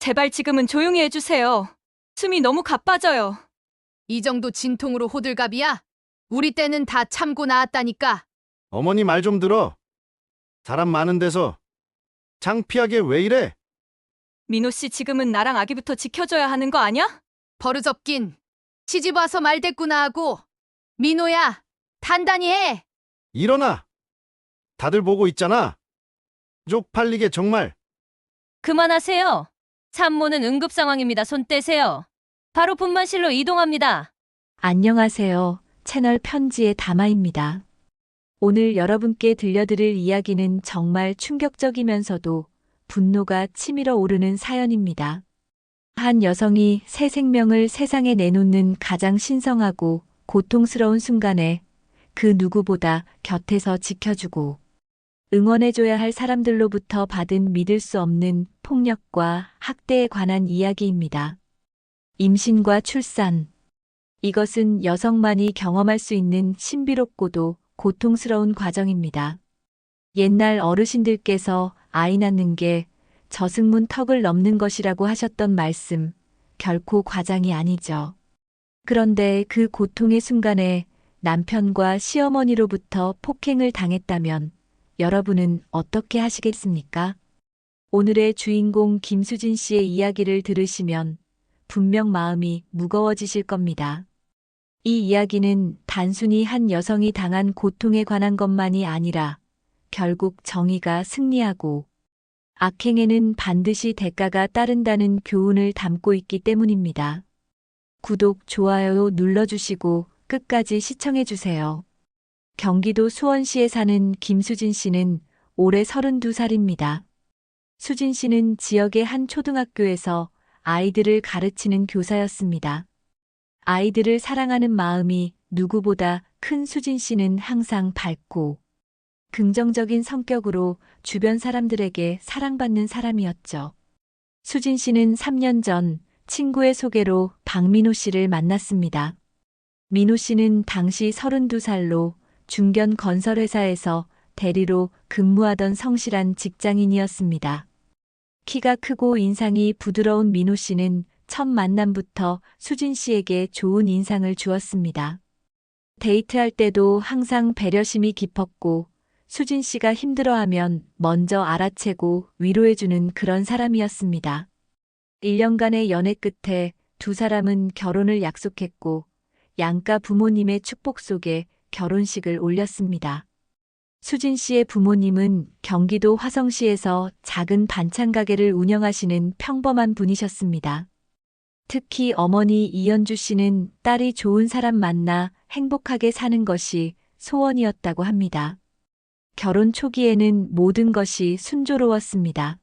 제발 지금은 조용히 해주세요. 숨이 너무 가빠져요. 이 정도 진통으로 호들갑이야? 우리 때는 다 참고 나았다니까. 어머니 말 좀 들어. 사람 많은 데서 창피하게 왜 이래? 민호 씨 지금은 나랑 아기부터 지켜줘야 하는 거 아냐? 버릇없긴. 시집 와서 말대꾸나 하고. 민호야, 단단히 해. 일어나. 다들 보고 있잖아. 쪽팔리게 정말. 그만하세요. 산모는 응급 상황입니다. 손 떼세요. 바로 분만실로 이동합니다. 안녕하세요. 채널 편지의 다마입니다. 오늘 여러분께 들려드릴 이야기는 정말 충격적이면서도 분노가 치밀어 오르는 사연입니다. 한 여성이 새 생명을 세상에 내놓는 가장 신성하고 고통스러운 순간에 그 누구보다 곁에서 지켜주고 응원해줘야 할 사람들로부터 받은 믿을 수 없는 폭력과 학대에 관한 이야기입니다. 임신과 출산. 이것은 여성만이 경험할 수 있는 신비롭고도 고통스러운 과정입니다. 옛날 어르신들께서 아이 낳는 게 저승문 턱을 넘는 것이라고 하셨던 말씀, 결코 과장이 아니죠. 그런데 그 고통의 순간에 남편과 시어머니로부터 폭행을 당했다면 여러분은 어떻게 하시겠습니까? 오늘의 주인공 김수진 씨의 이야기를 들으시면 분명 마음이 무거워지실 겁니다. 이 이야기는 단순히 한 여성이 당한 고통에 관한 것만이 아니라 결국 정의가 승리하고 악행에는 반드시 대가가 따른다는 교훈을 담고 있기 때문입니다. 구독, 좋아요 눌러주시고 끝까지 시청해주세요. 경기도 수원시에 사는 김수진 씨는 올해 32살입니다. 수진 씨는 지역의 한 초등학교에서 아이들을 가르치는 교사였습니다. 아이들을 사랑하는 마음이 누구보다 큰 수진 씨는 항상 밝고 긍정적인 성격으로 주변 사람들에게 사랑받는 사람이었죠. 수진 씨는 3년 전 친구의 소개로 박민호 씨를 만났습니다. 민호 씨는 당시 32살로 중견 건설회사에서 대리로 근무하던 성실한 직장인이었습니다. 키가 크고 인상이 부드러운 민호 씨는 첫 만남부터 수진 씨에게 좋은 인상을 주었습니다. 데이트할 때도 항상 배려심이 깊었고 수진 씨가 힘들어하면 먼저 알아채고 위로해주는 그런 사람이었습니다. 1년간의 연애 끝에 두 사람은 결혼을 약속했고 양가 부모님의 축복 속에 결혼식을 올렸습니다. 수진 씨의 부모님은 경기도 화성시에서 작은 반찬 가게를 운영하시는 평범한 분이셨습니다. 특히 어머니 이연주 씨는 딸이 좋은 사람 만나 행복하게 사는 것이 소원이었다고 합니다. 결혼 초기에는 모든 것이 순조로웠습니다.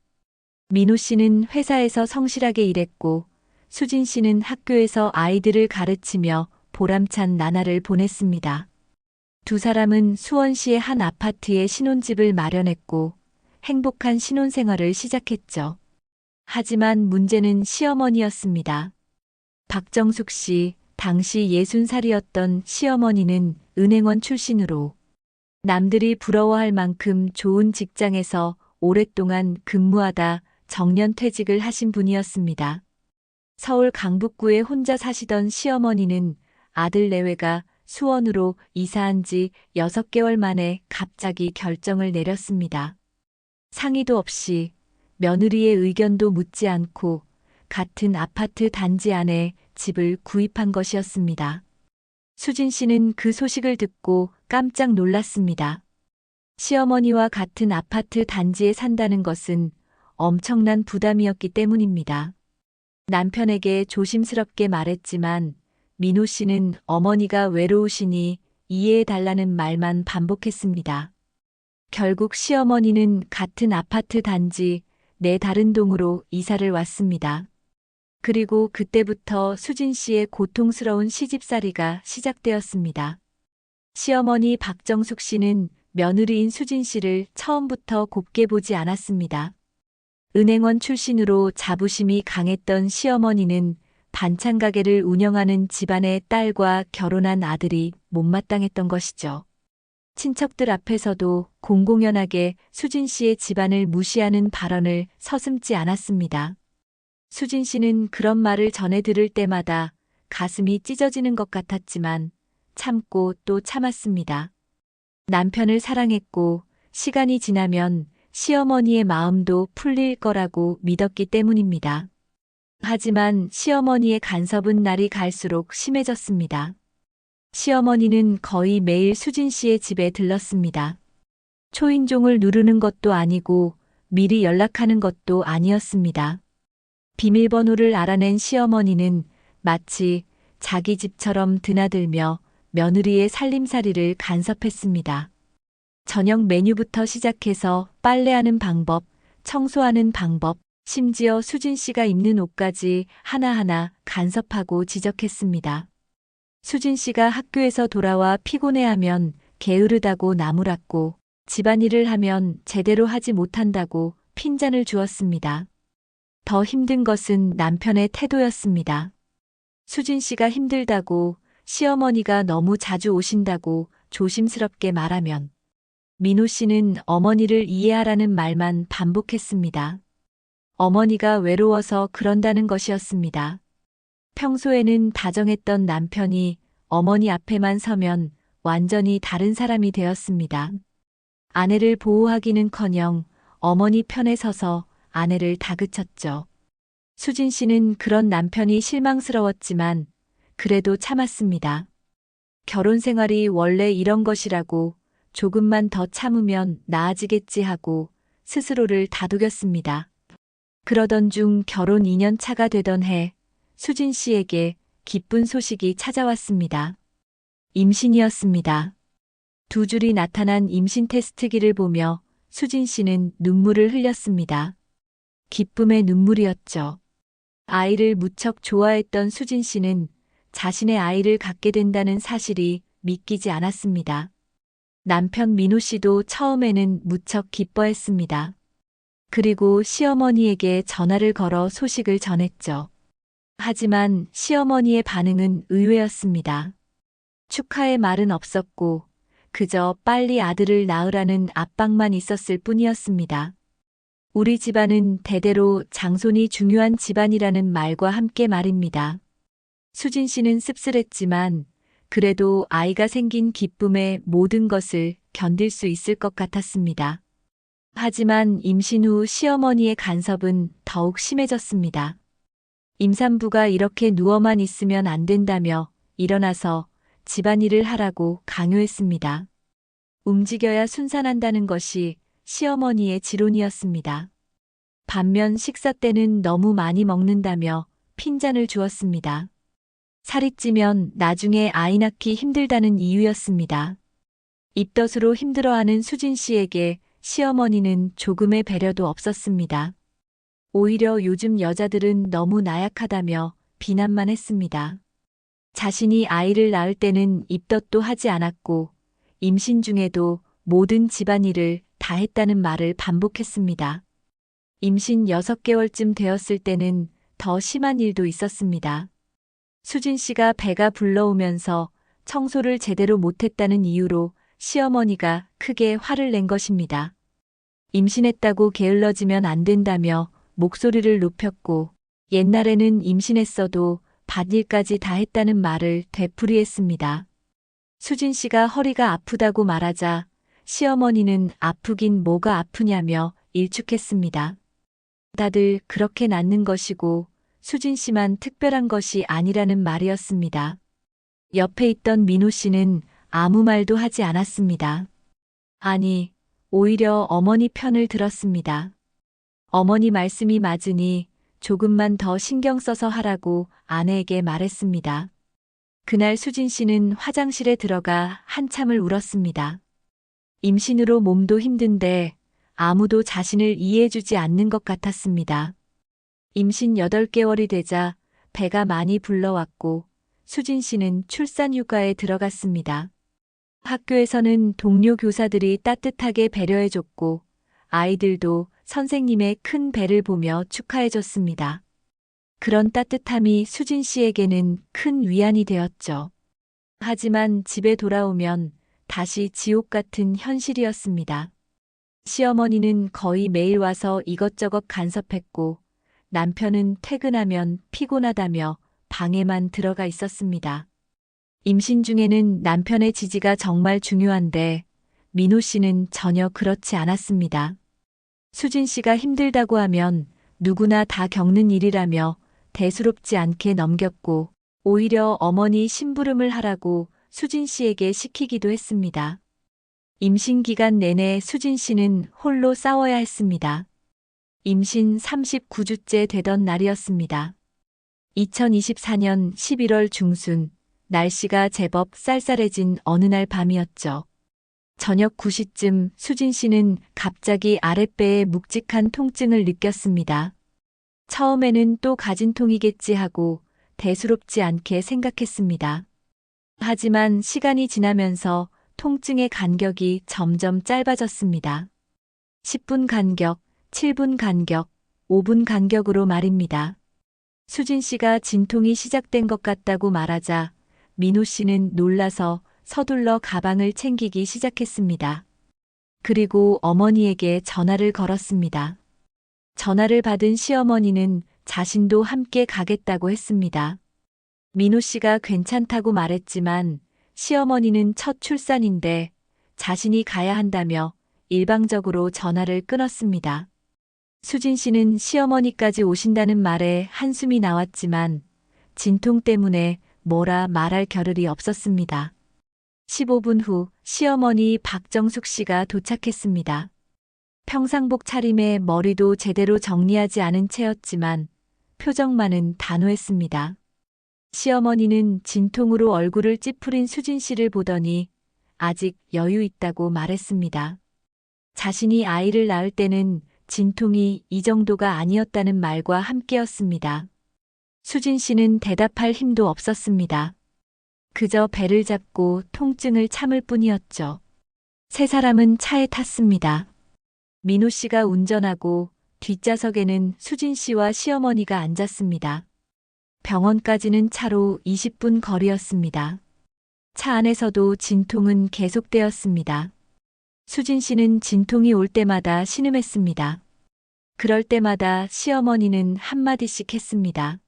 민호 씨는 회사에서 성실하게 일했고 수진 씨는 학교에서 아이들을 가르치며 보람찬 나날을 보냈습니다. 두 사람은 수원시의 한 아파트에 신혼집을 마련했고 행복한 신혼생활을 시작했죠. 하지만 문제는 시어머니였습니다. 박정숙 씨, 당시 60살이었던 시어머니는 은행원 출신으로 남들이 부러워할 만큼 좋은 직장에서 오랫동안 근무하다 정년퇴직을 하신 분이었습니다. 서울 강북구에 혼자 사시던 시어머니는 아들 내외가 수원으로 이사한 지 6개월 만에 갑자기 결정을 내렸습니다. 상의도 없이 며느리의 의견도 묻지 않고 같은 아파트 단지 안에 집을 구입한 것이었습니다. 수진 씨는 그 소식을 듣고 깜짝 놀랐습니다. 시어머니와 같은 아파트 단지에 산다는 것은 엄청난 부담이었기 때문입니다. 남편에게 조심스럽게 말했지만 민호 씨는 어머니가 외로우시니 이해해달라는 말만 반복했습니다. 결국 시어머니는 같은 아파트 단지 내 다른 동으로 이사를 왔습니다. 그리고 그때부터 수진 씨의 고통스러운 시집살이가 시작되었습니다. 시어머니 박정숙 씨는 며느리인 수진 씨를 처음부터 곱게 보지 않았습니다. 은행원 출신으로 자부심이 강했던 시어머니는 반찬 가게를 운영하는 집안의 딸과 결혼한 아들이 못마땅했던 것이죠. 친척들 앞에서도 공공연하게 수진 씨의 집안을 무시하는 발언을 서슴지 않았습니다. 수진 씨는 그런 말을 전해 들을 때마다 가슴이 찢어지는 것 같았지만 참고 또 참았습니다. 남편을 사랑했고 시간이 지나면 시어머니의 마음도 풀릴 거라고 믿었기 때문입니다. 하지만 시어머니의 간섭은 날이 갈수록 심해졌습니다. 시어머니는 거의 매일 수진 씨의 집에 들렀습니다. 초인종을 누르는 것도 아니고 미리 연락하는 것도 아니었습니다. 비밀번호를 알아낸 시어머니는 마치 자기 집처럼 드나들며 며느리의 살림살이를 간섭했습니다. 저녁 메뉴부터 시작해서 빨래하는 방법, 청소하는 방법, 심지어 수진 씨가 입는 옷까지 하나하나 간섭하고 지적했습니다. 수진 씨가 학교에서 돌아와 피곤해하면 게으르다고 나무랐고 집안일을 하면 제대로 하지 못한다고 핀잔을 주었습니다. 더 힘든 것은 남편의 태도였습니다. 수진 씨가 힘들다고 시어머니가 너무 자주 오신다고 조심스럽게 말하면 민호 씨는 어머니를 이해하라는 말만 반복했습니다. 어머니가 외로워서 그런다는 것이었습니다. 평소에는 다정했던 남편이 어머니 앞에만 서면 완전히 다른 사람이 되었습니다. 아내를 보호하기는커녕 어머니 편에 서서 아내를 다그쳤죠. 수진 씨는 그런 남편이 실망스러웠지만 그래도 참았습니다. 결혼 생활이 원래 이런 것이라고 조금만 더 참으면 나아지겠지 하고 스스로를 다독였습니다. 그러던 중 결혼 2년 차가 되던 해 수진 씨에게 기쁜 소식이 찾아왔습니다. 임신이었습니다. 두 줄이 나타난 임신 테스트기를 보며 수진 씨는 눈물을 흘렸습니다. 기쁨의 눈물이었죠. 아이를 무척 좋아했던 수진 씨는 자신의 아이를 갖게 된다는 사실이 믿기지 않았습니다. 남편 민호 씨도 처음에는 무척 기뻐했습니다. 그리고 시어머니에게 전화를 걸어 소식을 전했죠. 하지만 시어머니의 반응은 의외였습니다. 축하의 말은 없었고 그저 빨리 아들을 낳으라는 압박만 있었을 뿐이었습니다. 우리 집안은 대대로 장손이 중요한 집안이라는 말과 함께 말입니다. 수진 씨는 씁쓸했지만 그래도 아이가 생긴 기쁨에 모든 것을 견딜 수 있을 것 같았습니다. 하지만 임신 후 시어머니의 간섭은 더욱 심해졌습니다. 임산부가 이렇게 누워만 있으면 안 된다며 일어나서 집안일을 하라고 강요했습니다. 움직여야 순산한다는 것이 시어머니의 지론이었습니다. 반면 식사 때는 너무 많이 먹는다며 핀잔을 주었습니다. 살이 찌면 나중에 아이 낳기 힘들다는 이유였습니다. 입덧으로 힘들어하는 수진 씨에게 시어머니는 조금의 배려도 없었습니다. 오히려 요즘 여자들은 너무 나약하다며 비난만 했습니다. 자신이 아이를 낳을 때는 입덧도 하지 않았고 임신 중에도 모든 집안일을 다 했다는 말을 반복했습니다. 임신 6개월쯤 되었을 때는 더 심한 일도 있었습니다. 수진 씨가 배가 불러오면서 청소를 제대로 못했다는 이유로 시어머니가 크게 화를 낸 것입니다. 임신했다고 게을러지면 안 된다며 목소리를 높였고 옛날에는 임신했어도 밭일까지 다 했다는 말을 되풀이했습니다. 수진 씨가 허리가 아프다고 말하자 시어머니는 아프긴 뭐가 아프냐며 일축했습니다. 다들 그렇게 낳는 것이고 수진 씨만 특별한 것이 아니라는 말이었습니다. 옆에 있던 민호 씨는 아무 말도 하지 않았습니다. 아니, 오히려 어머니 편을 들었습니다. 어머니 말씀이 맞으니 조금만 더 신경 써서 하라고 아내에게 말했습니다. 그날 수진 씨는 화장실에 들어가 한참을 울었습니다. 임신으로 몸도 힘든데 아무도 자신을 이해해주지 않는 것 같았습니다. 임신 8개월이 되자 배가 많이 불러왔고 수진 씨는 출산 휴가에 들어갔습니다. 학교에서는 동료 교사들이 따뜻하게 배려해줬고 아이들도 선생님의 큰 배를 보며 축하해줬습니다. 그런 따뜻함이 수진 씨에게는 큰 위안이 되었죠. 하지만 집에 돌아오면 다시 지옥 같은 현실이었습니다. 시어머니는 거의 매일 와서 이것저것 간섭했고 남편은 퇴근하면 피곤하다며 방에만 들어가 있었습니다. 임신 중에는 남편의 지지가 정말 중요한데 민호 씨는 전혀 그렇지 않았습니다. 수진 씨가 힘들다고 하면 누구나 다 겪는 일이라며 대수롭지 않게 넘겼고 오히려 어머니 심부름을 하라고 수진 씨에게 시키기도 했습니다. 임신 기간 내내 수진 씨는 홀로 싸워야 했습니다. 임신 39주째 되던 날이었습니다. 2024년 11월 중순, 날씨가 제법 쌀쌀해진 어느 날 밤이었죠. 저녁 9시쯤 수진 씨는 갑자기 아랫배에 묵직한 통증을 느꼈습니다. 처음에는 또 가진통이겠지 하고 대수롭지 않게 생각했습니다. 하지만 시간이 지나면서 통증의 간격이 점점 짧아졌습니다. 10분 간격, 7분 간격, 5분 간격으로 말입니다. 수진 씨가 진통이 시작된 것 같다고 말하자 민호 씨는 놀라서 서둘러 가방을 챙기기 시작했습니다. 그리고 어머니에게 전화를 걸었습니다. 전화를 받은 시어머니는 자신도 함께 가겠다고 했습니다. 민호 씨가 괜찮다고 말했지만 시어머니는 첫 출산인데 자신이 가야 한다며 일방적으로 전화를 끊었습니다. 수진 씨는 시어머니까지 오신다는 말에 한숨이 나왔지만 진통 때문에 뭐라 말할 겨를이 없었습니다. 15분 후 시어머니 박정숙 씨가 도착했습니다. 평상복 차림에 머리도 제대로 정리하지 않은 채였지만 표정만은 단호했습니다. 시어머니는 진통으로 얼굴을 찌푸린 수진 씨를 보더니 아직 여유 있다고 말했습니다. 자신이 아이를 낳을 때는 진통이 이 정도가 아니었다는 말과 함께였습니다. 수진 씨는 대답할 힘도 없었습니다. 그저 배를 잡고 통증을 참을 뿐이었죠. 세 사람은 차에 탔습니다. 민호 씨가 운전하고 뒷좌석에는 수진 씨와 시어머니가 앉았습니다. 병원까지는 차로 20분 거리였습니다. 차 안에서도 진통은 계속되었습니다. 수진 씨는 진통이 올 때마다 신음했습니다. 그럴 때마다 시어머니는 한마디씩 했습니다.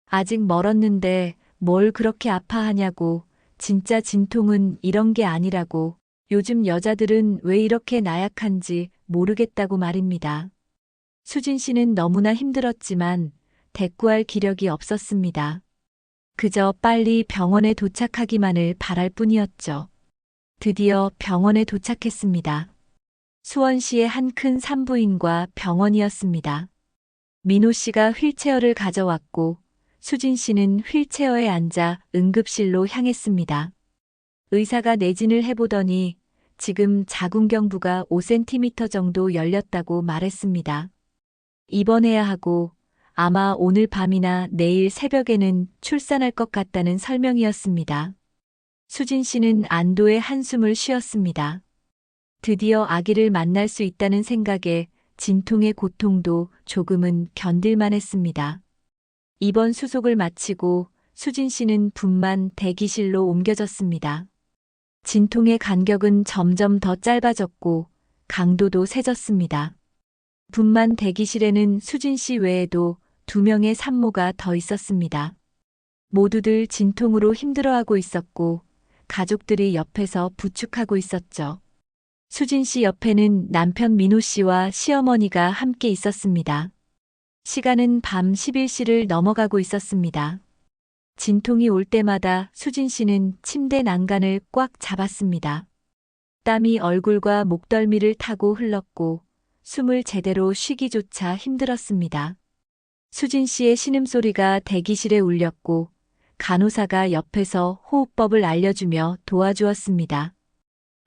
아직 멀었는데 뭘 그렇게 아파하냐고, 진짜 진통은 이런 게 아니라고, 요즘 여자들은 왜 이렇게 나약한지 모르겠다고 말입니다. 수진 씨는 너무나 힘들었지만 대꾸할 기력이 없었습니다. 그저 빨리 병원에 도착하기만을 바랄 뿐이었죠. 드디어 병원에 도착했습니다. 수원시의 한 큰 산부인과 병원이었습니다. 민호 씨가 휠체어를 가져왔고 수진 씨는 휠체어에 앉아 응급실로 향했습니다. 의사가 내진을 해보더니 지금 자궁경부가 5cm 정도 열렸다고 말했습니다. 입원해야 하고 아마 오늘 밤이나 내일 새벽에는 출산할 것 같다는 설명이었습니다. 수진 씨는 안도의 한숨을 쉬었습니다. 드디어 아기를 만날 수 있다는 생각에 진통의 고통도 조금은 견딜만 했습니다. 입원 수속을 마치고 수진 씨는 분만 대기실로 옮겨졌습니다. 진통의 간격은 점점 더 짧아졌고 강도도 세졌습니다. 분만 대기실에는 수진 씨 외에도 2명의 산모가 더 있었습니다. 모두들 진통으로 힘들어하고 있었고 가족들이 옆에서 부축하고 있었죠. 수진 씨 옆에는 남편 민호 씨와 시어머니가 함께 있었습니다. 시간은 밤 11시를 넘어가고 있었습니다. 진통이 올 때마다 수진 씨는 침대 난간을 꽉 잡았습니다. 땀이 얼굴과 목덜미를 타고 흘렀고 숨을 제대로 쉬기조차 힘들었습니다. 수진 씨의 신음소리가 대기실에 울렸고 간호사가 옆에서 호흡법을 알려주며 도와주었습니다.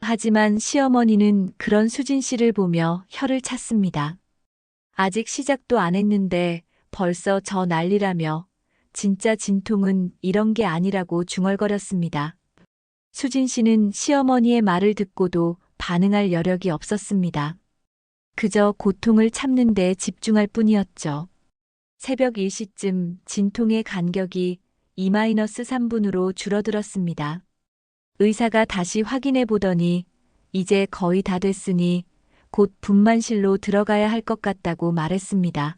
하지만 시어머니는 그런 수진 씨를 보며 혀를 찼습니다. 아직 시작도 안 했는데 벌써 저 난리라며 진짜 진통은 이런 게 아니라고 중얼거렸습니다. 수진 씨는 시어머니의 말을 듣고도 반응할 여력이 없었습니다. 그저 고통을 참는 데 집중할 뿐이었죠. 새벽 1시쯤 진통의 간격이 2-3분으로 줄어들었습니다. 의사가 다시 확인해 보더니 이제 거의 다 됐으니 곧 분만실로 들어가야 할 것 같다고 말했습니다.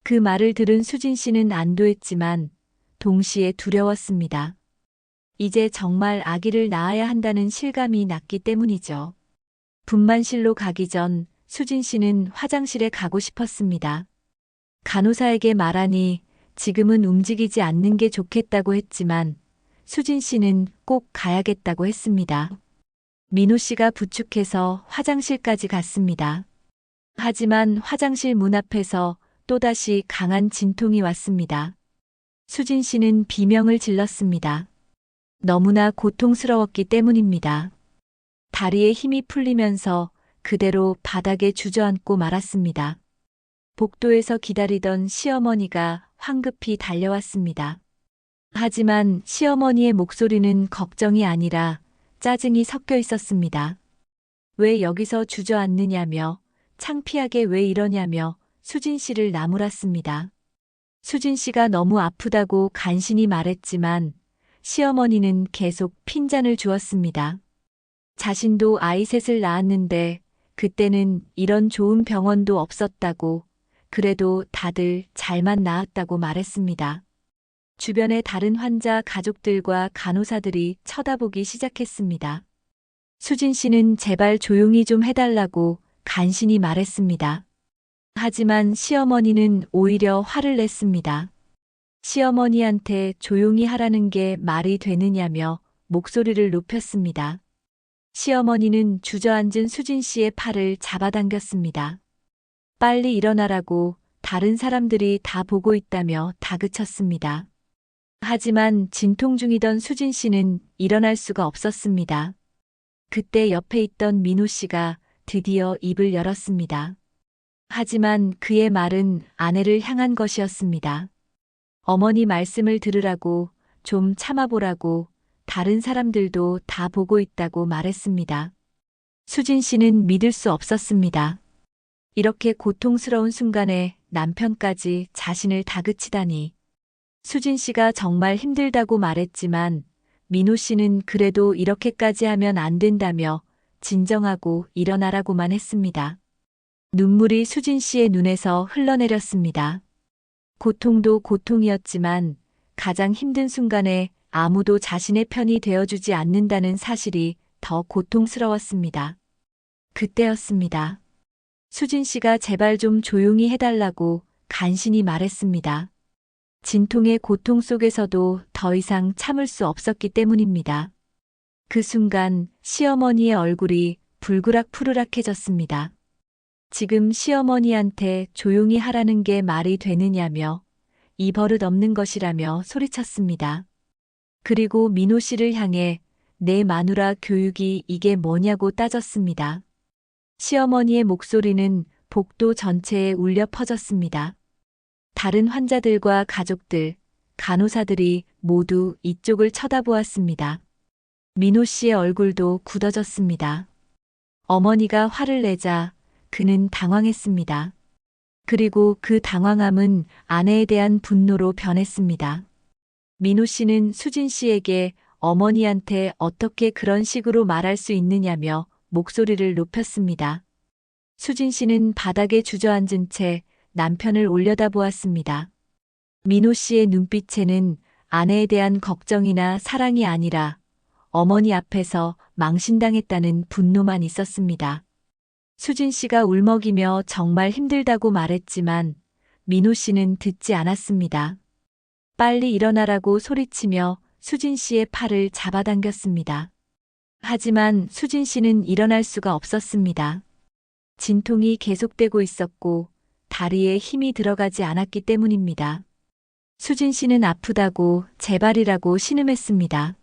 그 말을 들은 수진 씨는 안도했지만 동시에 두려웠습니다. 이제 정말 아기를 낳아야 한다는 실감이 났기 때문이죠. 분만실로 가기 전 수진 씨는 화장실에 가고 싶었습니다. 간호사에게 말하니 지금은 움직이지 않는 게 좋겠다고 했지만 수진 씨는 꼭 가야겠다고 했습니다. 민호 씨가 부축해서 화장실까지 갔습니다. 하지만 화장실 문 앞에서 또다시 강한 진통이 왔습니다. 수진 씨는 비명을 질렀습니다. 너무나 고통스러웠기 때문입니다. 다리에 힘이 풀리면서 그대로 바닥에 주저앉고 말았습니다. 복도에서 기다리던 시어머니가 황급히 달려왔습니다. 하지만 시어머니의 목소리는 걱정이 아니라 짜증이 섞여 있었습니다. 왜 여기서 주저앉느냐며 창피하게 왜 이러냐며 수진 씨를 나무랐습니다. 수진 씨가 너무 아프다고 간신히 말했지만 시어머니는 계속 핀잔을 주었습니다. 자신도 아이 셋을 낳았는데 그때는 이런 좋은 병원도 없었다고, 그래도 다들 잘만 낳았다고 말했습니다. 주변의 다른 환자 가족들과 간호사들이 쳐다보기 시작했습니다. 수진 씨는 제발 조용히 좀 해달라고 간신히 말했습니다. 하지만 시어머니는 오히려 화를 냈습니다. 시어머니한테 조용히 하라는 게 말이 되느냐며 목소리를 높였습니다. 시어머니는 주저앉은 수진 씨의 팔을 잡아당겼습니다. 빨리 일어나라고, 다른 사람들이 다 보고 있다며 다그쳤습니다. 하지만 진통 중이던 수진 씨는 일어날 수가 없었습니다. 그때 옆에 있던 민호 씨가 드디어 입을 열었습니다. 하지만 그의 말은 아내를 향한 것이었습니다. 어머니 말씀을 들으라고, 좀 참아보라고, 다른 사람들도 다 보고 있다고 말했습니다. 수진 씨는 믿을 수 없었습니다. 이렇게 고통스러운 순간에 남편까지 자신을 다그치다니. 수진 씨가 정말 힘들다고 말했지만 민호 씨는 그래도 이렇게까지 하면 안 된다며 진정하고 일어나라고만 했습니다. 눈물이 수진 씨의 눈에서 흘러내렸습니다. 고통도 고통이었지만 가장 힘든 순간에 아무도 자신의 편이 되어주지 않는다는 사실이 더 고통스러웠습니다. 그때였습니다. 수진 씨가 제발 좀 조용히 해달라고 간신히 말했습니다. 진통의 고통 속에서도 더 이상 참을 수 없었기 때문입니다. 그 순간 시어머니의 얼굴이 불그락푸르락해졌습니다. 지금 시어머니한테 조용히 하라는 게 말이 되느냐며 이 버릇 없는 것이라며 소리쳤습니다. 그리고 민호 씨를 향해 내 마누라 교육이 이게 뭐냐고 따졌습니다. 시어머니의 목소리는 복도 전체에 울려 퍼졌습니다. 다른 환자들과 가족들, 간호사들이 모두 이쪽을 쳐다보았습니다. 민호 씨의 얼굴도 굳어졌습니다. 어머니가 화를 내자 그는 당황했습니다. 그리고 그 당황함은 아내에 대한 분노로 변했습니다. 민호 씨는 수진 씨에게 어머니한테 어떻게 그런 식으로 말할 수 있느냐며 목소리를 높였습니다. 수진 씨는 바닥에 주저앉은 채 남편을 올려다보았습니다. 민호 씨의 눈빛에는 아내에 대한 걱정이나 사랑이 아니라 어머니 앞에서 망신당했다는 분노만 있었습니다. 수진 씨가 울먹이며 정말 힘들다고 말했지만 민호 씨는 듣지 않았습니다. 빨리 일어나라고 소리치며 수진 씨의 팔을 잡아당겼습니다. 하지만 수진 씨는 일어날 수가 없었습니다. 진통이 계속되고 있었고 다리에 힘이 들어가지 않았기 때문입니다. 수진 씨는 아프다고 제발이라고 신음했습니다.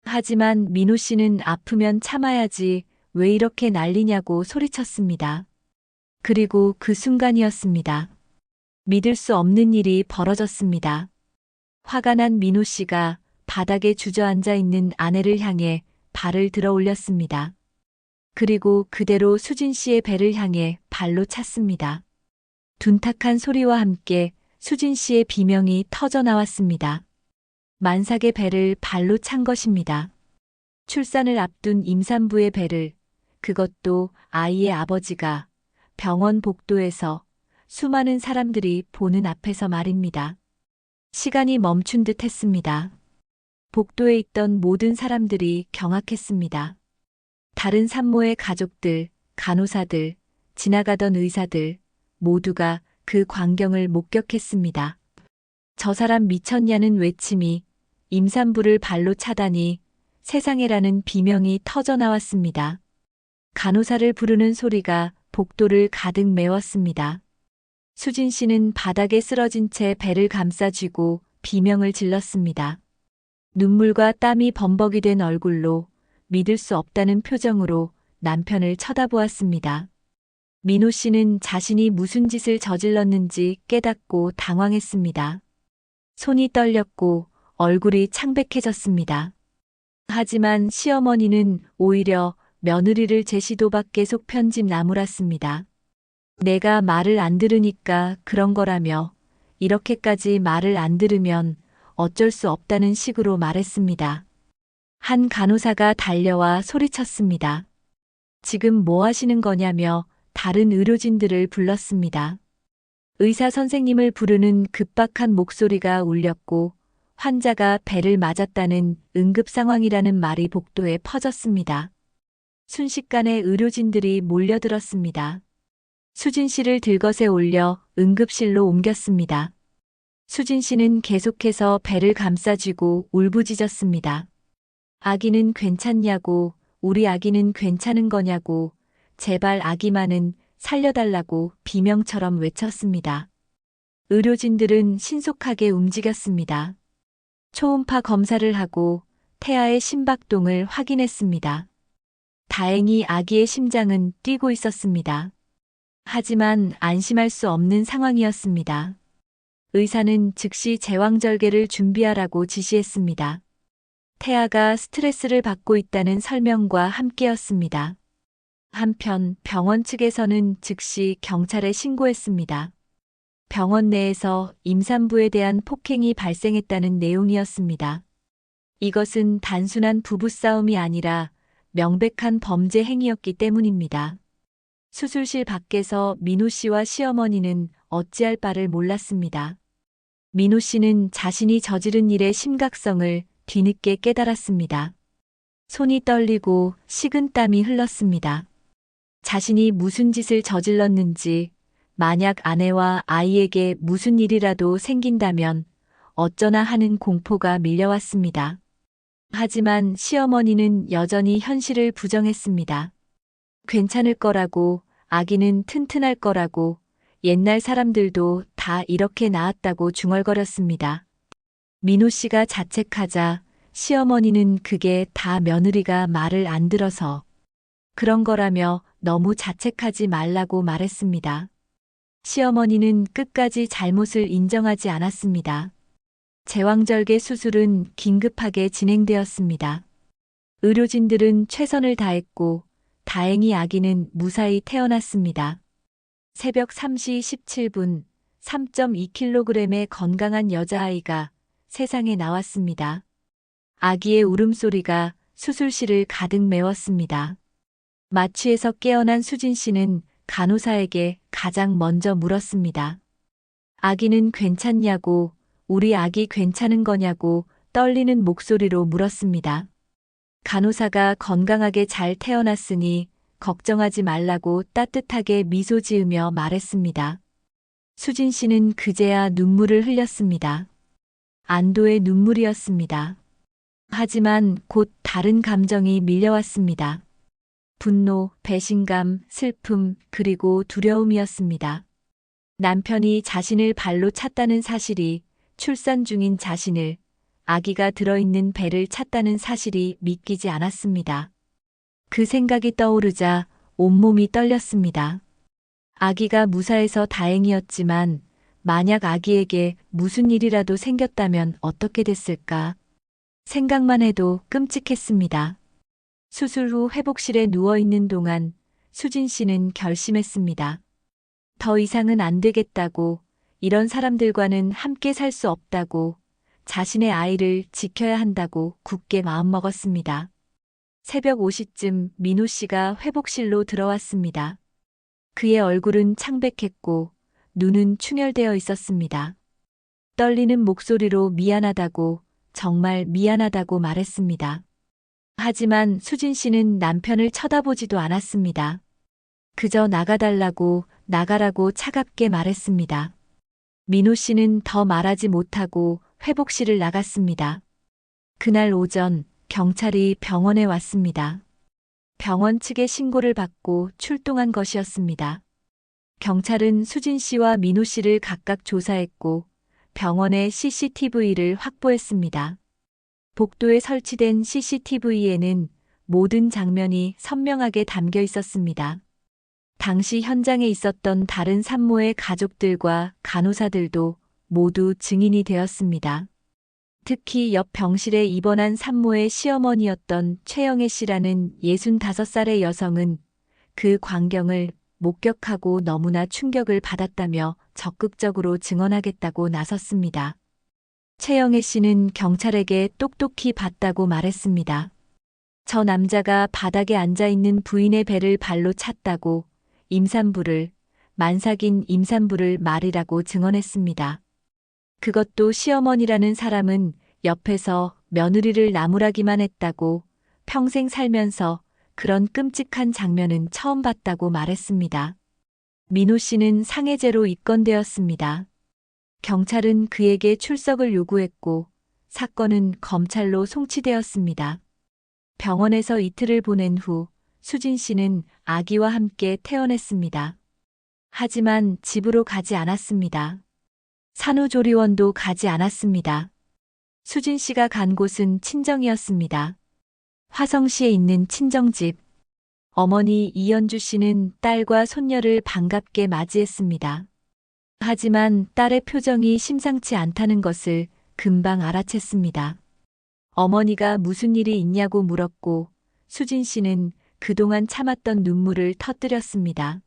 하지만 민호 씨는 아프면 참아야지 왜 이렇게 난리냐고 소리쳤습니다. 그리고 그 순간이었습니다. 믿을 수 없는 일이 벌어졌습니다. 화가 난 민호 씨가 바닥에 주저앉아 있는 아내를 향해 발을 들어 올렸습니다. 그리고 그대로 수진 씨의 배를 향해 발로 찼습니다. 둔탁한 소리와 함께 수진 씨의 비명이 터져 나왔습니다. 만삭의 배를 발로 찬 것입니다. 출산을 앞둔 임산부의 배를, 그것도 아이의 아버지가 병원 복도에서 수많은 사람들이 보는 앞에서 말입니다. 시간이 멈춘 듯 했습니다. 복도에 있던 모든 사람들이 경악했습니다. 다른 산모의 가족들, 간호사들, 지나가던 의사들 모두가 그 광경을 목격했습니다. 저 사람 미쳤냐는 외침이, 임산부를 발로 차다니 세상에라는 비명이 터져 나왔습니다. 간호사를 부르는 소리가 복도를 가득 메웠습니다. 수진 씨는 바닥에 쓰러진 채 배를 감싸쥐고 비명을 질렀습니다. 눈물과 땀이 범벅이 된 얼굴로 믿을 수 없다는 표정으로 남편을 쳐다보았습니다. 민호 씨는 자신이 무슨 짓을 저질렀는지 깨닫고 당황했습니다. 손이 떨렸고 얼굴이 창백해졌습니다. 하지만 시어머니는 오히려 며느리를 제시도밖에 속 편집 나무랐습니다. 내가 말을 안 들으니까 그런 거라며 이렇게까지 말을 안 들으면 어쩔 수 없다는 식으로 말했습니다. 한 간호사가 달려와 소리쳤습니다. 지금 뭐 하시는 거냐며 다른 의료진들을 불렀습니다. 의사 선생님을 부르는 급박한 목소리가 울렸고 환자가 배를 맞았다는 응급 상황이라는 말이 복도에 퍼졌습니다. 순식간에 의료진들이 몰려들었습니다. 수진 씨를 들것에 올려 응급실로 옮겼습니다. 수진 씨는 계속해서 배를 감싸쥐고 울부짖었습니다. 아기는 괜찮냐고, 우리 아기는 괜찮은 거냐고, 제발 아기만은 살려달라고 비명처럼 외쳤습니다. 의료진들은 신속하게 움직였습니다. 초음파 검사를 하고 태아의 심박동을 확인했습니다. 다행히 아기의 심장은 뛰고 있었습니다. 하지만 안심할 수 없는 상황이었습니다. 의사는 즉시 제왕절개를 준비하라고 지시했습니다. 태아가 스트레스를 받고 있다는 설명과 함께였습니다. 한편 병원 측에서는 즉시 경찰에 신고했습니다. 병원 내에서 임산부에 대한 폭행이 발생했다는 내용이었습니다. 이것은 단순한 부부싸움이 아니라 명백한 범죄 행위였기 때문입니다. 수술실 밖에서 민호 씨와 시어머니는 어찌할 바를 몰랐습니다. 민호 씨는 자신이 저지른 일의 심각성을 뒤늦게 깨달았습니다. 손이 떨리고 식은땀이 흘렀습니다. 자신이 무슨 짓을 저질렀는지, 만약 아내와 아이에게 무슨 일이라도 생긴다면 어쩌나 하는 공포가 밀려왔습니다. 하지만 시어머니는 여전히 현실을 부정했습니다. 괜찮을 거라고, 아기는 튼튼할 거라고, 옛날 사람들도 다 이렇게 낳았다고 중얼거렸습니다. 민호 씨가 자책하자 시어머니는 그게 다 며느리가 말을 안 들어서 그런 거라며 너무 자책하지 말라고 말했습니다. 시어머니는 끝까지 잘못을 인정하지 않았습니다. 제왕절개 수술은 긴급하게 진행되었습니다. 의료진들은 최선을 다했고 다행히 아기는 무사히 태어났습니다. 새벽 3시 17분 3.2kg의 건강한 여자아이가 세상에 나왔습니다. 아기의 울음소리가 수술실을 가득 메웠습니다. 마취에서 깨어난 수진 씨는 간호사에게 가장 먼저 물었습니다. 아기는 괜찮냐고, 우리 아기 괜찮은 거냐고 떨리는 목소리로 물었습니다. 간호사가 건강하게 잘 태어났으니 걱정하지 말라고 따뜻하게 미소 지으며 말했습니다. 수진 씨는 그제야 눈물을 흘렸습니다. 안도의 눈물이었습니다. 하지만 곧 다른 감정이 밀려왔습니다. 분노, 배신감, 슬픔, 그리고 두려움이었습니다. 남편이 자신을 발로 찼다는 사실이, 출산 중인 자신을, 아기가 들어있는 배를 찼다는 사실이 믿기지 않았습니다. 그 생각이 떠오르자 온몸이 떨렸습니다. 아기가 무사해서 다행이었지만 만약 아기에게 무슨 일이라도 생겼다면 어떻게 됐을까? 생각만 해도 끔찍했습니다. 수술 후 회복실에 누워있는 동안 수진 씨는 결심했습니다. 더 이상은 안 되겠다고, 이런 사람들과는 함께 살 수 없다고, 자신의 아이를 지켜야 한다고 굳게 마음먹었습니다. 새벽 5시쯤 민호 씨가 회복실로 들어왔습니다. 그의 얼굴은 창백했고 눈은 충혈되어 있었습니다. 떨리는 목소리로 미안하다고, 정말 미안하다고 말했습니다. 하지만 수진 씨는 남편을 쳐다보지도 않았습니다. 그저 나가라고 차갑게 말했습니다. 민호 씨는 더 말하지 못하고 회복실을 나갔습니다. 그날 오전 경찰이 병원에 왔습니다. 병원 측의 신고를 받고 출동한 것이었습니다. 경찰은 수진 씨와 민호 씨를 각각 조사했고 병원의 CCTV를 확보했습니다. 복도에 설치된 CCTV에는 모든 장면이 선명하게 담겨 있었습니다. 당시 현장에 있었던 다른 산모의 가족들과 간호사들도 모두 증인이 되었습니다. 특히 옆 병실에 입원한 산모의 시어머니였던 최영애 씨라는 65살의 여성은 그 광경을 목격하고 너무나 충격을 받았다며 적극적으로 증언하겠다고 나섰습니다. 최영애 씨는 경찰에게 똑똑히 봤다고 말했습니다. 저 남자가 바닥에 앉아있는 부인의 배를 발로 찼다고 만삭인 임산부를 말이라고 증언했습니다. 그것도 시어머니라는 사람은 옆에서 며느리를 나무라기만 했다고 평생 살면서 그런 끔찍한 장면은 처음 봤다고 말했습니다. 민호 씨는 상해죄로 입건되었습니다. 경찰은 그에게 출석을 요구했고 사건은 검찰로 송치되었습니다. 병원에서 이틀을 보낸 후 수진 씨는 아기와 함께 퇴원했습니다. 하지만 집으로 가지 않았습니다. 산후조리원도 가지 않았습니다. 수진 씨가 간 곳은 친정이었습니다. 화성시에 있는 친정집. 어머니 이연주 씨는 딸과 손녀를 반갑게 맞이했습니다. 하지만 딸의 표정이 심상치 않다는 것을 금방 알아챘습니다. 어머니가 무슨 일이 있냐고 물었고 수진 씨는 그동안 참았던 눈물을 터뜨렸습니다.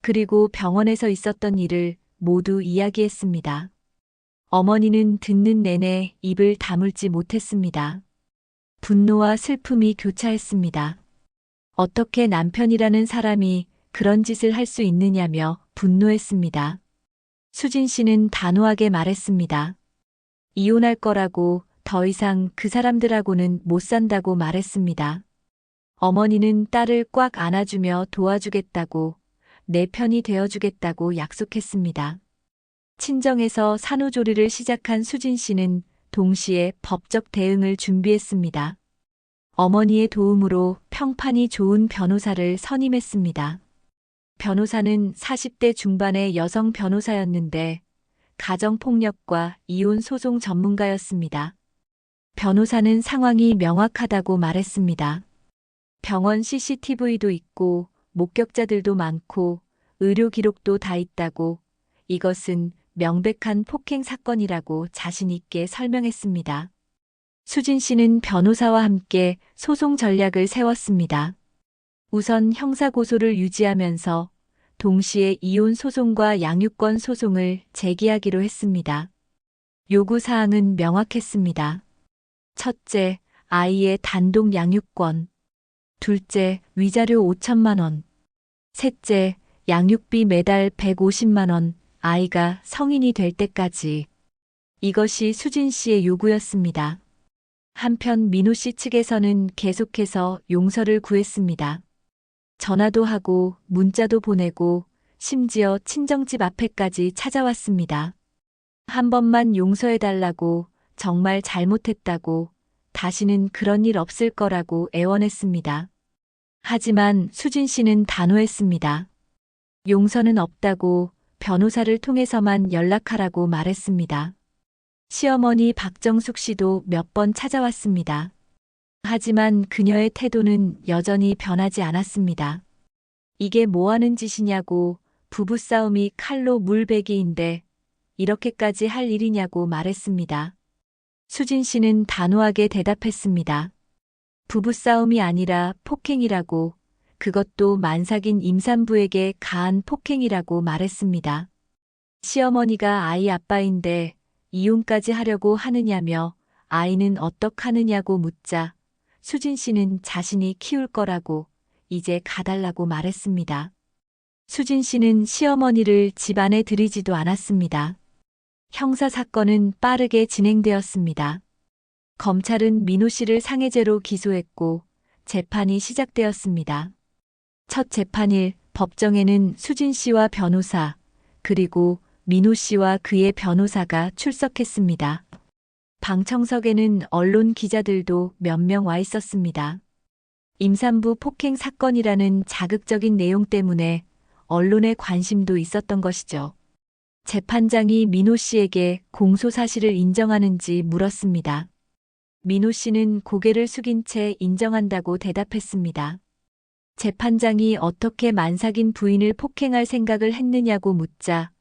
그리고 병원에서 있었던 일을 모두 이야기했습니다. 어머니는 듣는 내내 입을 다물지 못했습니다. 분노와 슬픔이 교차했습니다. 어떻게 남편이라는 사람이 그런 짓을 할 수 있느냐며 분노했습니다. 수진 씨는 단호하게 말했습니다. 이혼할 거라고, 더 이상 그 사람들하고는 못 산다고 말했습니다. 어머니는 딸을 꽉 안아주며 도와주겠다고, 내 편이 되어주겠다고 약속했습니다. 친정에서 산후조리를 시작한 수진 씨는 동시에 법적 대응을 준비했습니다. 어머니의 도움으로 평판이 좋은 변호사를 선임했습니다. 변호사는 40대 중반의 여성 변호사였는데 가정폭력과 이혼 소송 전문가였습니다. 변호사는 상황이 명확하다고 말했습니다. 병원 CCTV도 있고 목격자들도 많고 의료 기록도 다 있다고, 이것은 명백한 폭행 사건이라고 자신 있게 설명했습니다. 수진 씨는 변호사와 함께 소송 전략을 세웠습니다. 우선 형사고소를 유지하면서 동시에 이혼 소송과 양육권 소송을 제기하기로 했습니다. 요구사항은 명확했습니다. 첫째, 아이의 단독 양육권. 둘째, 위자료 5천만 원. 셋째, 양육비 매달 150만 원, 아이가 성인이 될 때까지. 이것이 수진 씨의 요구였습니다. 한편 민호 씨 측에서는 계속해서 용서를 구했습니다. 전화도 하고 문자도 보내고 심지어 친정집 앞에까지 찾아왔습니다. 한 번만 용서해달라고, 정말 잘못했다고, 다시는 그런 일 없을 거라고 애원했습니다. 하지만 수진 씨는 단호했습니다. 용서는 없다고, 변호사를 통해서만 연락하라고 말했습니다. 시어머니 박정숙 씨도 몇 번 찾아왔습니다. 하지만 그녀의 태도는 여전히 변하지 않았습니다. 이게 뭐 하는 짓이냐고, 부부싸움이 칼로 물베기인데 이렇게까지 할 일이냐고 말했습니다. 수진 씨는 단호하게 대답했습니다. 부부싸움이 아니라 폭행이라고, 그것도 만삭인 임산부에게 가한 폭행이라고 말했습니다. 시어머니가 아이 아빠인데 이혼까지 하려고 하느냐며 아이는 어떡하느냐고 묻자 수진 씨는 자신이 키울 거라고, 이제 가달라고 말했습니다. 수진 씨는 시어머니를 집안에 들이지도 않았습니다. 형사 사건은 빠르게 진행되었습니다. 검찰은 민호 씨를 상해죄로 기소했고 재판이 시작되었습니다. 첫 재판일 법정에는 수진 씨와 변호사, 그리고 민호 씨와 그의 변호사가 출석했습니다. 방청석에는 언론 기자들도 몇 명 와 있었습니다. 임산부 폭행 사건이라는 자극적인 내용 때문에 언론의 관심도 있었던 것이죠. 재판장이 민호 씨에게 공소 사실을 인정하는지 물었습니다. 민호 씨는 고개를 숙인 채 인정한다고 대답했습니다. 재판장이 어떻게 만삭인 부인을 폭행할 생각을 했느냐고 묻자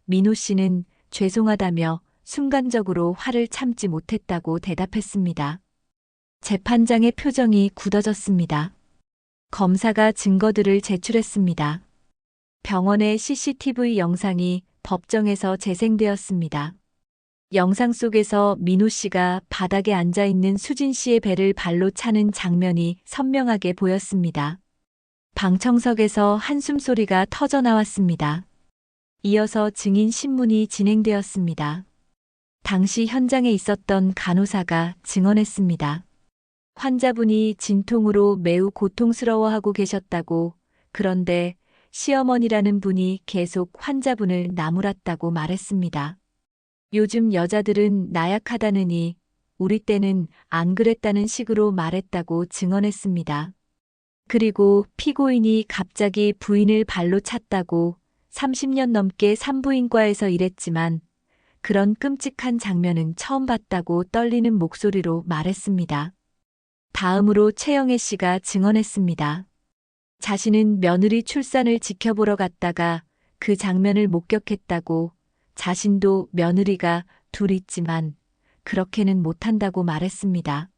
민호 씨는 죄송하다며 순간적으로 화를 참지 못했다고 대답했습니다. 재판장의 표정이 굳어졌습니다. 검사가 증거들을 제출했습니다. 병원의 CCTV 영상이 법정에서 재생되었습니다. 영상 속에서 민호 씨가 바닥에 앉아 있는 수진 씨의 배를 발로 차는 장면이 선명하게 보였습니다. 방청석에서 한숨 소리가 터져 나왔습니다. 이어서 증인 신문이 진행되었습니다. 당시 현장에 있었던 간호사가 증언했습니다. 환자분이 진통으로 매우 고통스러워하고 계셨다고, 그런데 시어머니라는 분이 계속 환자분을 나무랐다고 말했습니다. 요즘 여자들은 나약하다느니 우리 때는 안 그랬다는 식으로 말했다고 증언했습니다. 그리고 피고인이 갑자기 부인을 발로 찼다고 30년 넘게 산부인과에서 일했지만 그런 끔찍한 장면은 처음 봤다고 떨리는 목소리로 말했습니다. 다음으로 최영애 씨가 증언했습니다. 자신은 며느리 출산을 지켜보러 갔다가 그 장면을 목격했다고, 자신도 며느리가 둘 있지만 그렇게는 못한다고 말했습니다.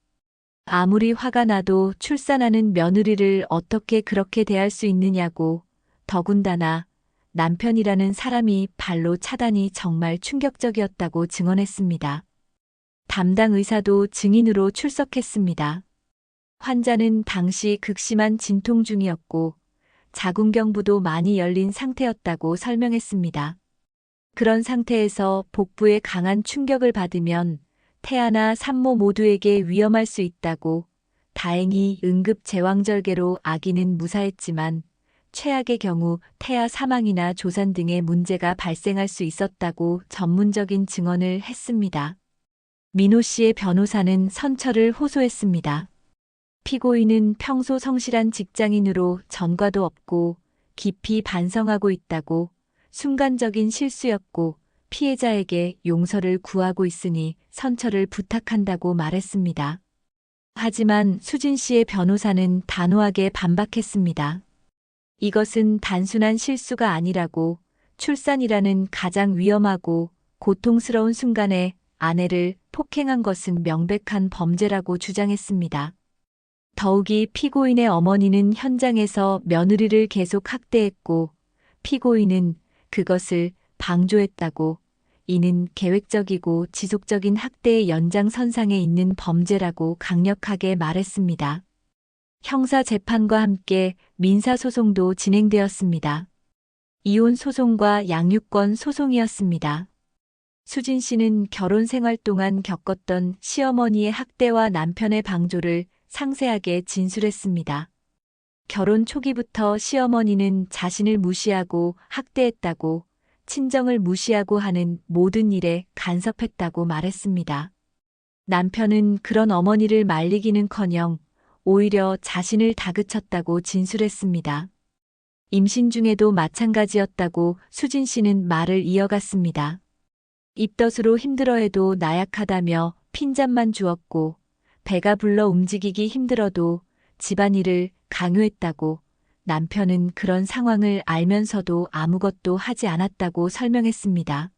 아무리 화가 나도 출산하는 며느리를 어떻게 그렇게 대할 수 있느냐고, 더군다나 남편이라는 사람이 발로 차다니 정말 충격적이었다고 증언했습니다. 담당 의사도 증인으로 출석했습니다. 환자는 당시 극심한 진통 중이었고 자궁경부도 많이 열린 상태였다고 설명했습니다. 그런 상태에서 복부에 강한 충격을 받으면 태아나 산모 모두에게 위험할 수 있다고, 다행히 응급제왕절개로 아기는 무사했지만 최악의 경우 태아 사망이나 조산 등의 문제가 발생할 수 있었다고 전문적인 증언을 했습니다. 민호 씨의 변호사는 선처를 호소했습니다. 피고인은 평소 성실한 직장인으로 전과도 없고 깊이 반성하고 있다고, 순간적인 실수였고 피해자에게 용서를 구하고 있으니 선처를 부탁한다고 말했습니다. 하지만 수진 씨의 변호사는 단호하게 반박했습니다. 이것은 단순한 실수가 아니라고, 출산이라는 가장 위험하고 고통스러운 순간에 아내를 폭행한 것은 명백한 범죄라고 주장했습니다. 더욱이 피고인의 어머니는 현장에서 며느리를 계속 학대했고 피고인은 그것을 방조했다고, 이는 계획적이고 지속적인 학대의 연장선상에 있는 범죄라고 강력하게 말했습니다. 형사 재판과 함께 민사소송도 진행되었습니다. 이혼 소송과 양육권 소송이었습니다. 수진 씨는 결혼 생활 동안 겪었던 시어머니의 학대와 남편의 방조를 상세하게 진술했습니다. 결혼 초기부터 시어머니는 자신을 무시하고 학대했다고, 친정을 무시하고 하는 모든 일에 간섭했다고 말했습니다. 남편은 그런 어머니를 말리기는커녕 오히려 자신을 다그쳤다고 진술했습니다. 임신 중에도 마찬가지였다고 수진 씨는 말을 이어갔습니다. 입덧으로 힘들어해도 나약하다며 핀잔만 주었고, 배가 불러 움직이기 힘들어도 집안일을 강요했다고, 남편은 그런 상황을 알면서도 아무것도 하지 않았다고 설명했습니다.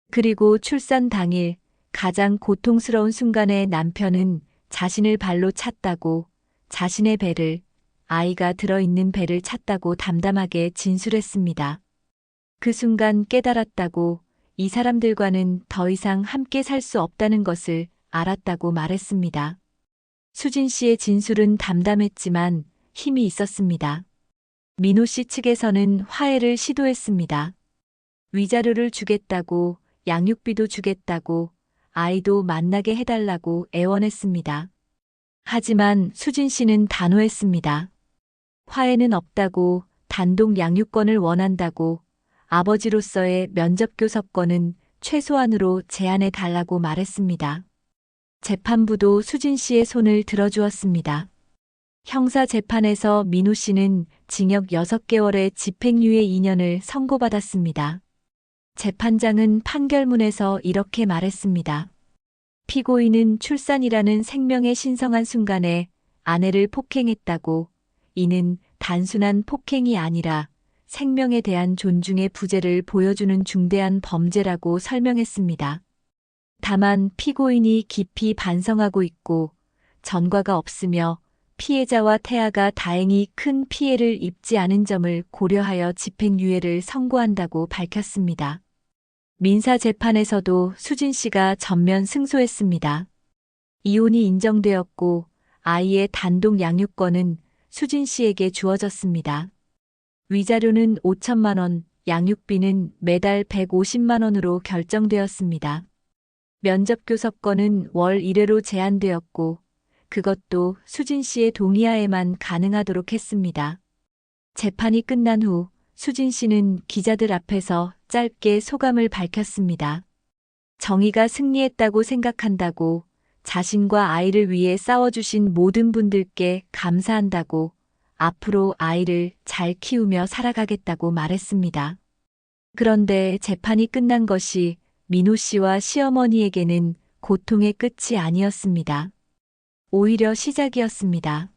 그리고 출산 당일 가장 고통스러운 순간에 남편은 자신을 발로 찼다고, 자신의 배를, 아이가 들어있는 배를 찼다고 담담하게 진술했습니다. 그 순간 깨달았다고, 이 사람들과는 더 이상 함께 살 수 없다는 것을 알았다고 말했습니다. 수진 씨의 진술은 담담했지만 힘이 있었습니다. 민호 씨 측에서는 화해를 시도했습니다. 위자료를 주겠다고, 양육비도 주겠다고, 아이도 만나게 해달라고 애원했습니다. 하지만 수진 씨는 단호했습니다. 화해는 없다고, 단독 양육권을 원한다고, 아버지로서의 면접교섭권은 최소한으로 제한해 달라고 말했습니다. 재판부도 수진 씨의 손을 들어주었습니다. 형사 재판에서 민호 씨는 징역 6개월의 집행유예 2년을 선고받았습니다. 재판장은 판결문에서 이렇게 말했습니다. 피고인은 출산이라는 생명의 신성한 순간에 아내를 폭행했다고, 이는 단순한 폭행이 아니라 생명에 대한 존중의 부재를 보여주는 중대한 범죄라고 설명했습니다. 다만 피고인이 깊이 반성하고 있고 전과가 없으며 피해자와 태아가 다행히 큰 피해를 입지 않은 점을 고려하여 집행유예를 선고한다고 밝혔습니다. 민사재판에서도 수진 씨가 전면 승소했습니다. 이혼이 인정되었고 아이의 단독 양육권은 수진 씨에게 주어졌습니다. 위자료는 5천만 원, 양육비는 매달 150만 원으로 결정되었습니다. 면접교섭권은 월 1회로 제한되었고 그것도 수진 씨의 동의하에만 가능하도록 했습니다. 재판이 끝난 후 수진 씨는 기자들 앞에서 짧게 소감을 밝혔습니다. 정의가 승리했다고 생각한다고, 자신과 아이를 위해 싸워주신 모든 분들께 감사한다고, 앞으로 아이를 잘 키우며 살아가겠다고 말했습니다. 그런데 재판이 끝난 것이 민호 씨와 시어머니에게는 고통의 끝이 아니었습니다. 오히려 시작이었습니다.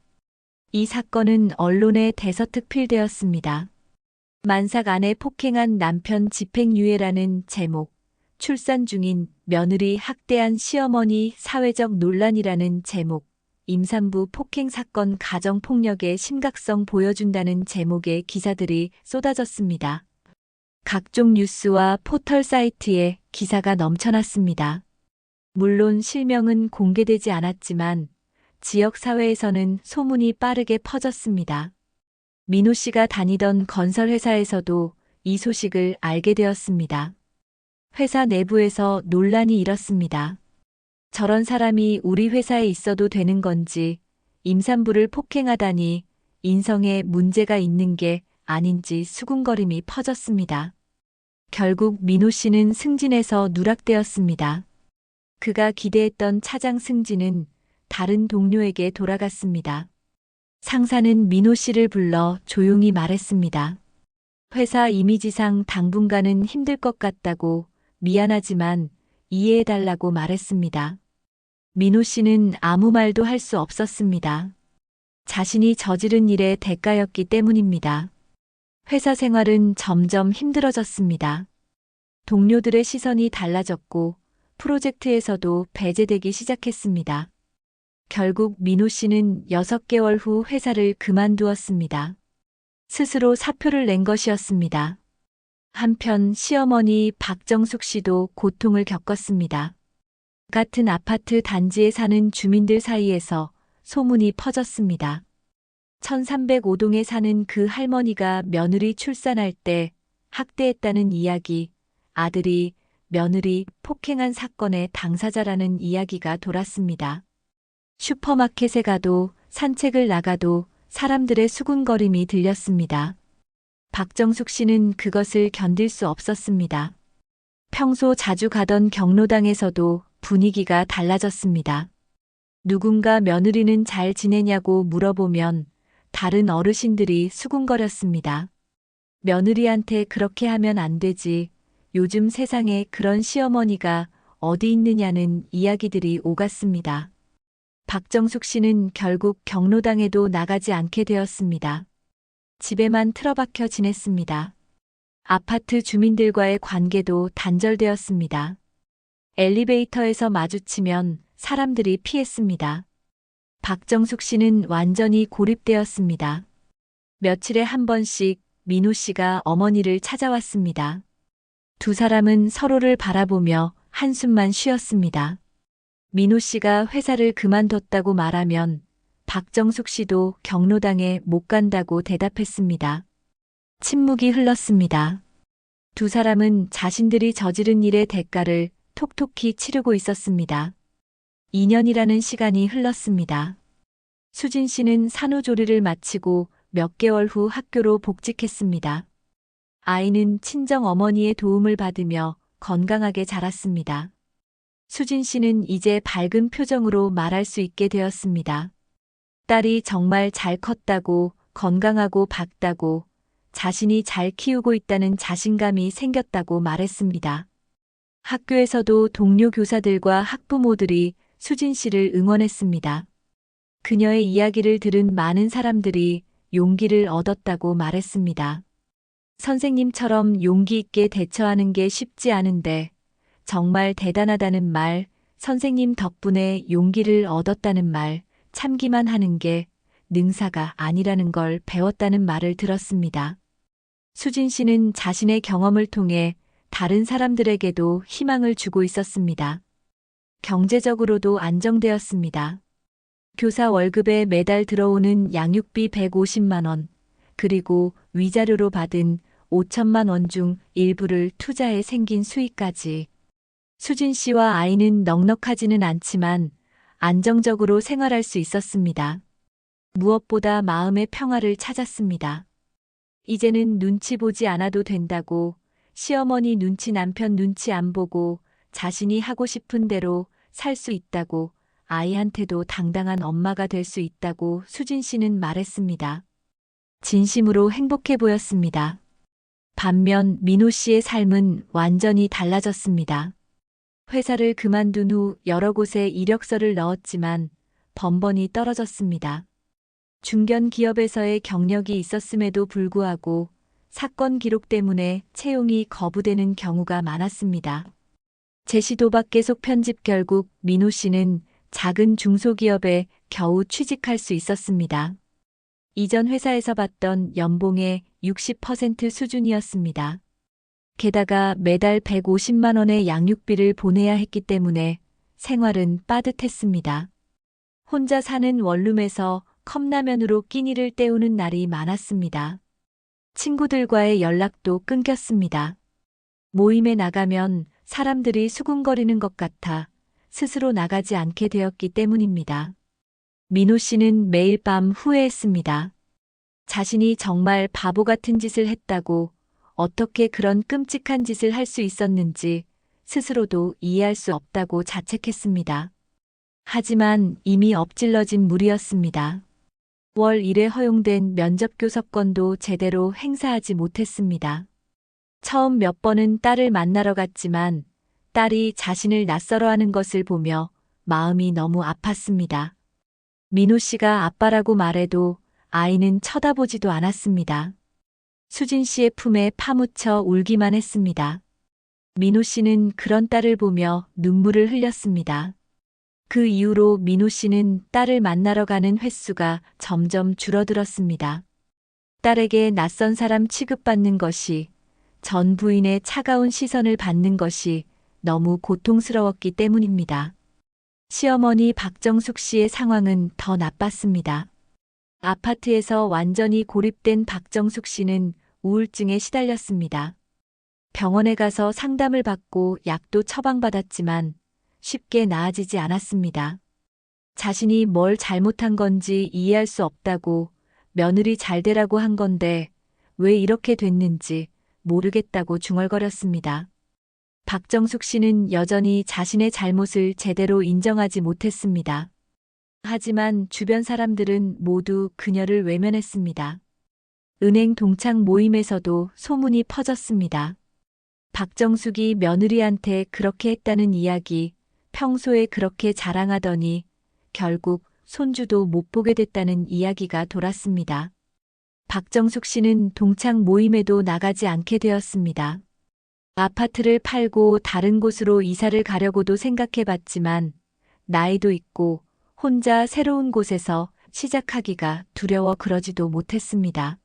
이 사건은 언론에 대서특필되었습니다. 만삭 아내 폭행한 남편 집행유예라는 제목, 출산 중인 며느리 학대한 시어머니 사회적 논란이라는 제목, 임산부 폭행 사건 가정폭력의 심각성 보여준다는 제목의 기사들이 쏟아졌습니다. 각종 뉴스와 포털 사이트에 기사가 넘쳐났습니다. 물론 실명은 공개되지 않았지만 지역 사회에서는 소문이 빠르게 퍼졌습니다. 민호 씨가 다니던 건설회사에서도 이 소식을 알게 되었습니다. 회사 내부에서 논란이 일었습니다. 저런 사람이 우리 회사에 있어도 되는 건지, 임산부를 폭행하다니 인성에 문제가 있는 게 아닌지 수군거림이 퍼졌습니다. 결국 민호 씨는 승진해서 누락되었습니다. 그가 기대했던 차장 승진은 다른 동료에게 돌아갔습니다. 상사는 민호 씨를 불러 조용히 말했습니다. 회사 이미지상 당분간은 힘들 것 같다고, 미안하지만 이해해달라고 말했습니다. 민호 씨는 아무 말도 할 수 없었습니다. 자신이 저지른 일의 대가였기 때문입니다. 회사 생활은 점점 힘들어졌습니다. 동료들의 시선이 달라졌고 프로젝트에서도 배제되기 시작했습니다. 결국 민호 씨는 6개월 후 회사를 그만두었습니다. 스스로 사표를 낸 것이었습니다. 한편 시어머니 박정숙 씨도 고통을 겪었습니다. 같은 아파트 단지에 사는 주민들 사이에서 소문이 퍼졌습니다. 1305동에 사는 그 할머니가 며느리 출산할 때 학대했다는 이야기, 아들이 며느리 폭행한 사건의 당사자라는 이야기가 돌았습니다. 슈퍼마켓에 가도 산책을 나가도 사람들의 수군거림이 들렸습니다. 박정숙 씨는 그것을 견딜 수 없었습니다. 평소 자주 가던 경로당에서도 분위기가 달라졌습니다. 누군가 며느리는 잘 지내냐고 물어보면 다른 어르신들이 수군거렸습니다. 며느리한테 그렇게 하면 안 되지. 요즘 세상에 그런 시어머니가 어디 있느냐는 이야기들이 오갔습니다. 박정숙 씨는 결국 경로당에도 나가지 않게 되었습니다. 집에만 틀어박혀 지냈습니다. 아파트 주민들과의 관계도 단절되었습니다. 엘리베이터에서 마주치면 사람들이 피했습니다. 박정숙 씨는 완전히 고립되었습니다. 며칠에 한 번씩 민호 씨가 어머니를 찾아왔습니다. 두 사람은 서로를 바라보며 한숨만 쉬었습니다. 민호 씨가 회사를 그만뒀다고 말하면 박정숙 씨도 경로당에 못 간다고 대답했습니다. 침묵이 흘렀습니다. 두 사람은 자신들이 저지른 일의 대가를 톡톡히 치르고 있었습니다. 2년이라는 시간이 흘렀습니다. 수진 씨는 산후조리를 마치고 몇 개월 후 학교로 복직했습니다. 아이는 친정 어머니의 도움을 받으며 건강하게 자랐습니다. 수진 씨는 이제 밝은 표정으로 말할 수 있게 되었습니다. 딸이 정말 잘 컸다고, 건강하고 밝다고, 자신이 잘 키우고 있다는 자신감이 생겼다고 말했습니다. 학교에서도 동료 교사들과 학부모들이 수진 씨를 응원했습니다. 그녀의 이야기를 들은 많은 사람들이 용기를 얻었다고 말했습니다. 선생님처럼 용기 있게 대처하는 게 쉽지 않은데 정말 대단하다는 말, 선생님 덕분에 용기를 얻었다는 말, 참기만 하는 게 능사가 아니라는 걸 배웠다는 말을 들었습니다. 수진 씨는 자신의 경험을 통해 다른 사람들에게도 희망을 주고 있었습니다. 경제적으로도 안정되었습니다. 교사 월급에 매달 들어오는 양육비 150만 원, 그리고 위자료로 받은 5천만 원 중 일부를 투자해 생긴 수익까지. 수진 씨와 아이는 넉넉하지는 않지만 안정적으로 생활할 수 있었습니다. 무엇보다 마음의 평화를 찾았습니다. 이제는 눈치 보지 않아도 된다고, 시어머니 눈치 남편 눈치 안 보고 자신이 하고 싶은 대로 살 수 있다고, 아이한테도 당당한 엄마가 될 수 있다고 수진 씨는 말했습니다. 진심으로 행복해 보였습니다. 반면 민호 씨의 삶은 완전히 달라졌습니다. 회사를 그만둔 후 여러 곳에 이력서를 넣었지만 번번이 떨어졌습니다. 중견 기업에서의 경력이 있었음에도 불구하고 사건 기록 때문에 채용이 거부되는 경우가 많았습니다. 제시도박 계속 편집 결국 민호 씨는 작은 중소기업에 겨우 취직할 수 있었습니다. 이전 회사에서 받던 연봉의 60% 수준이었습니다. 게다가 매달 150만 원의 양육비를 보내야 했기 때문에 생활은 빠듯했습니다. 혼자 사는 원룸에서 컵라면으로 끼니를 때우는 날이 많았습니다. 친구들과의 연락도 끊겼습니다. 모임에 나가면 사람들이 수군거리는 것 같아 스스로 나가지 않게 되었기 때문입니다. 민호 씨는 매일 밤 후회했습니다. 자신이 정말 바보 같은 짓을 했다고, 어떻게 그런 끔찍한 짓을 할 수 있었는지 스스로도 이해할 수 없다고 자책했습니다. 하지만 이미 엎질러진 물이었습니다. 월 1회 허용된 면접 교섭권도 제대로 행사하지 못했습니다. 처음 몇 번은 딸을 만나러 갔지만 딸이 자신을 낯설어하는 것을 보며 마음이 너무 아팠습니다. 민호 씨가 아빠라고 말해도 아이는 쳐다보지도 않았습니다. 수진 씨의 품에 파묻혀 울기만 했습니다. 민호 씨는 그런 딸을 보며 눈물을 흘렸습니다. 그 이후로 민호 씨는 딸을 만나러 가는 횟수가 점점 줄어들었습니다. 딸에게 낯선 사람 취급받는 것이, 전 부인의 차가운 시선을 받는 것이 너무 고통스러웠기 때문입니다. 시어머니 박정숙 씨의 상황은 더 나빴습니다. 아파트에서 완전히 고립된 박정숙 씨는 우울증에 시달렸습니다. 병원에 가서 상담을 받고 약도 처방받았지만 쉽게 나아지지 않았습니다. 자신이 뭘 잘못한 건지 이해할 수 없다고, 며느리 잘 되라고 한 건데 왜 이렇게 됐는지 모르겠다고 중얼거렸습니다. 박정숙 씨는 여전히 자신의 잘못을 제대로 인정하지 못했습니다. 하지만 주변 사람들은 모두 그녀를 외면했습니다. 은행 동창 모임에서도 소문이 퍼졌습니다. 박정숙이 며느리한테 그렇게 했다는 이야기, 평소에 그렇게 자랑하더니 결국 손주도 못 보게 됐다는 이야기가 돌았습니다. 박정숙 씨는 동창 모임에도 나가지 않게 되었습니다. 아파트를 팔고 다른 곳으로 이사를 가려고도 생각해봤지만 나이도 있고 혼자 새로운 곳에서 시작하기가 두려워 그러지도 못했습니다.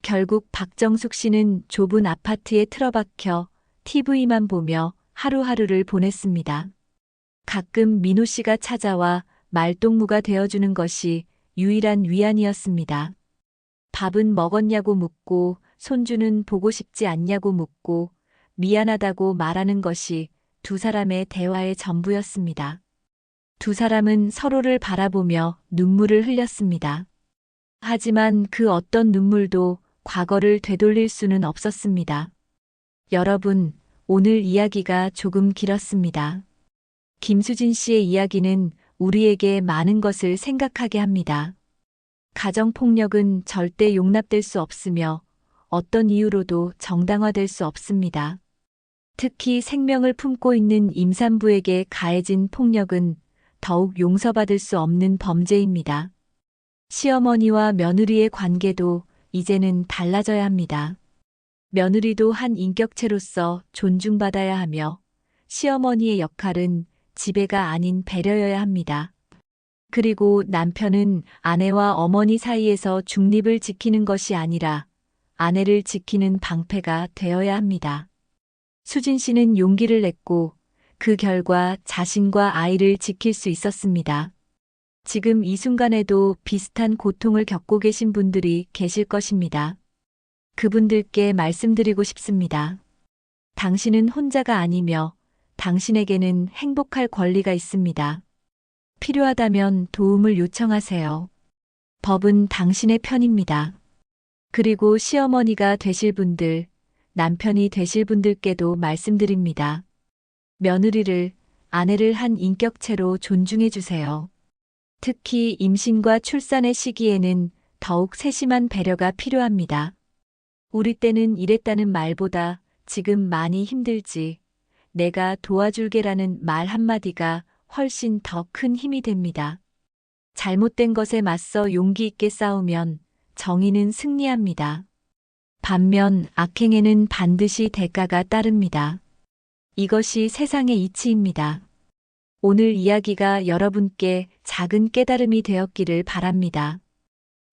결국 박정숙 씨는 좁은 아파트에 틀어박혀 TV만 보며 하루하루를 보냈습니다. 가끔 민호 씨가 찾아와 말동무가 되어주는 것이 유일한 위안이었습니다. 밥은 먹었냐고 묻고 손주는 보고 싶지 않냐고 묻고 미안하다고 말하는 것이 두 사람의 대화의 전부였습니다. 두 사람은 서로를 바라보며 눈물을 흘렸습니다. 하지만 그 어떤 눈물도 과거를 되돌릴 수는 없었습니다. 여러분, 오늘 이야기가 조금 길었습니다. 김수진 씨의 이야기는 우리에게 많은 것을 생각하게 합니다. 가정폭력은 절대 용납될 수 없으며 어떤 이유로도 정당화될 수 없습니다. 특히 생명을 품고 있는 임산부에게 가해진 폭력은 더욱 용서받을 수 없는 범죄입니다. 시어머니와 며느리의 관계도 이제는 달라져야 합니다. 며느리도 한 인격체로서 존중받아야 하며 시어머니의 역할은 지배가 아닌 배려여야 합니다. 그리고 남편은 아내와 어머니 사이에서 중립을 지키는 것이 아니라 아내를 지키는 방패가 되어야 합니다. 수진 씨는 용기를 냈고 그 결과 자신과 아이를 지킬 수 있었습니다. 지금 이 순간에도 비슷한 고통을 겪고 계신 분들이 계실 것입니다. 그분들께 말씀드리고 싶습니다. 당신은 혼자가 아니며 당신에게는 행복할 권리가 있습니다. 필요하다면 도움을 요청하세요. 법은 당신의 편입니다. 그리고 시어머니가 되실 분들, 남편이 되실 분들께도 말씀드립니다. 며느리를, 아내를 한 인격체로 존중해 주세요. 특히 임신과 출산의 시기에는 더욱 세심한 배려가 필요합니다. 우리 때는 이랬다는 말보다 지금 많이 힘들지, 내가 도와줄게라는 말 한마디가 훨씬 더 큰 힘이 됩니다. 잘못된 것에 맞서 용기 있게 싸우면 정의는 승리합니다. 반면 악행에는 반드시 대가가 따릅니다. 이것이 세상의 이치입니다. 오늘 이야기가 여러분께 작은 깨달음이 되었기를 바랍니다.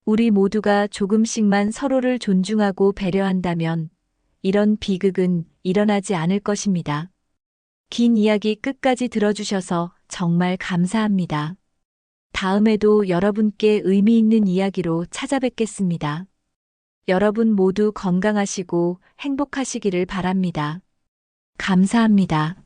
우리 모두가 조금씩만 서로를 존중하고 배려한다면 이런 비극은 일어나지 않을 것입니다. 긴 이야기 끝까지 들어주셔서 정말 감사합니다. 다음에도 여러분께 의미 있는 이야기로 찾아뵙겠습니다. 여러분 모두 건강하시고 행복하시기를 바랍니다. 감사합니다.